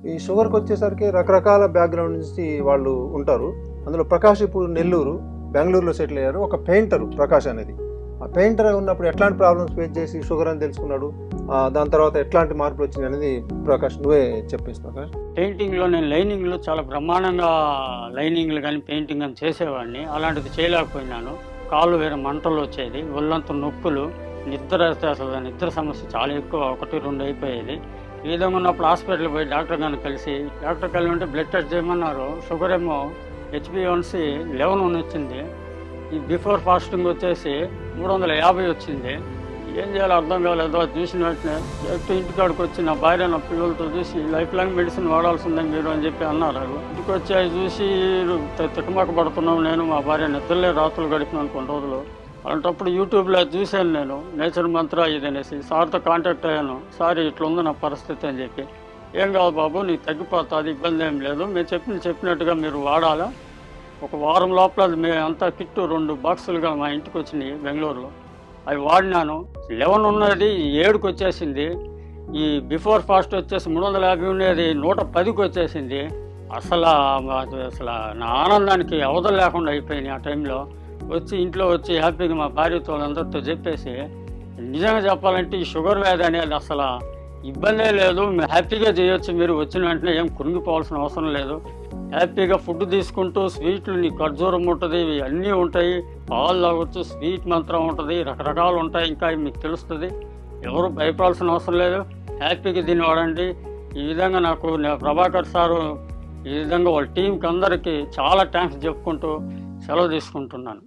ఈ షుగర్కి వచ్చేసరికి రకరకాల బ్యాక్గ్రౌండ్ నుంచి వాళ్ళు ఉంటారు. అందులో ప్రకాష్ ఇప్పుడు నెల్లూరు, బెంగళూరులో సెటిల్ అయ్యారు. ఒక పెయింటర్ ప్రకాష్ అనేది. ఆ పెయింటర్ ఉన్నప్పుడు ఎట్లాంటి ప్రాబ్లమ్స్ ఫేస్ చేసి షుగర్ అని తెలుసుకున్నాడు, దాని తర్వాత ఎట్లాంటి మార్పులు వచ్చినాయి అనేది ప్రకాష్ నువ్వే చెప్పేస్తున్నావు ప్రకాష్. పెయింటింగ్లో నేను లైనింగ్లో చాలా బ్రహ్మాండంగా లైనింగ్లు కానీ పెయింటింగ్ కానీ చేసేవాడిని. అలాంటిది చేయలేకపోయినాను. కాళ్ళు వేరే మంటలు వచ్చేది, ఒళ్ళంతా నొప్పులు, నిద్ర అసలు నిద్ర సమస్య చాలా ఎక్కువ, 1-2 అయిపోయేది. ఈ విధంగా ఉన్నప్పుడు హాస్పిటల్కి పోయి డాక్టర్ గారిని కలిసి ఉంటే బ్లడ్ టెస్ట్ చేయమన్నారు. షుగర్ ఏమో HbA1c 11 వచ్చింది. ఈ బిఫోర్ ఫాస్టింగ్ వచ్చేసి 350 వచ్చింది. ఏం చేయాలో అర్థం కాలేదు. అది చూసిన వెంటనే ఇంటికాడికి వచ్చి నా భార్య నా పిల్లలతో చూసి లైఫ్ లాంగ్ మెడిసిన్ వాడాల్సిందని మీరు అని చెప్పి అన్నారు. ఇంటికి వచ్చి అవి చూసి తికమక పడుతున్నాం. నేను మా భార్య నిద్రలే రాత్రులు గడిపినాను కొన్ని రోజులు. అలాంటప్పుడు యూట్యూబ్లో చూశాను నేను, నేచర్ మంత్ర ఇదనేసి. సార్తో కాంటాక్ట్ అయ్యాను. సార్ ఇట్లా ఉంది నా పరిస్థితి అని చెప్పి. ఏం కాదు బాబు, నీకు తగ్గిపోతుంది, ఇబ్బంది ఏం లేదు, మీరు చెప్పినట్టుగా మీరు వాడాలా. ఒక వారం లోపల అంతా కిట్టు 2 బాక్సులుగా మా ఇంటికి వచ్చినాయి బెంగళూరులో. అవి వాడినాను. 11 ఉన్నది 7కి వచ్చేసింది. ఈ బిఫోర్ ఫాస్ట్ వచ్చేసి 350 ఉండేది 110కి వచ్చేసింది. అసలు నా ఆనందానికి అవధులు లేకుండా అయిపోయినాయి. ఆ టైంలో ఇంట్లో వచ్చి హ్యాపీగా మా భార్యతో అందరితో చెప్పేసి, నిజంగా చెప్పాలంటే ఈ షుగర్ వ్యాధి అనేది అసలు ఇబ్బందే లేదు, హ్యాపీగా చేయొచ్చు. మీరు వచ్చిన వెంటనే ఏం కురిగిపోవాల్సిన అవసరం లేదు. హ్యాపీగా ఫుడ్ తీసుకుంటూ స్వీట్లు, నీ ఖర్జూరం ఉంటుంది, ఇవి అన్నీ ఉంటాయి, పాలు తాగొచ్చు, స్వీట్ మంత్రం ఉంటుంది, రకరకాలు ఉంటాయి. ఇంకా మీకు తెలుస్తుంది. ఎవరు భయపడాల్సిన అవసరం లేదు. హ్యాపీగా దీన్ని వాడండి. ఈ విధంగా నాకు ప్రభాకర్ సారు ఈ విధంగా వాళ్ళ టీంకి అందరికీ చాలా థ్యాంక్స్ చెప్పుకుంటూ సెలవు తీసుకుంటున్నాను.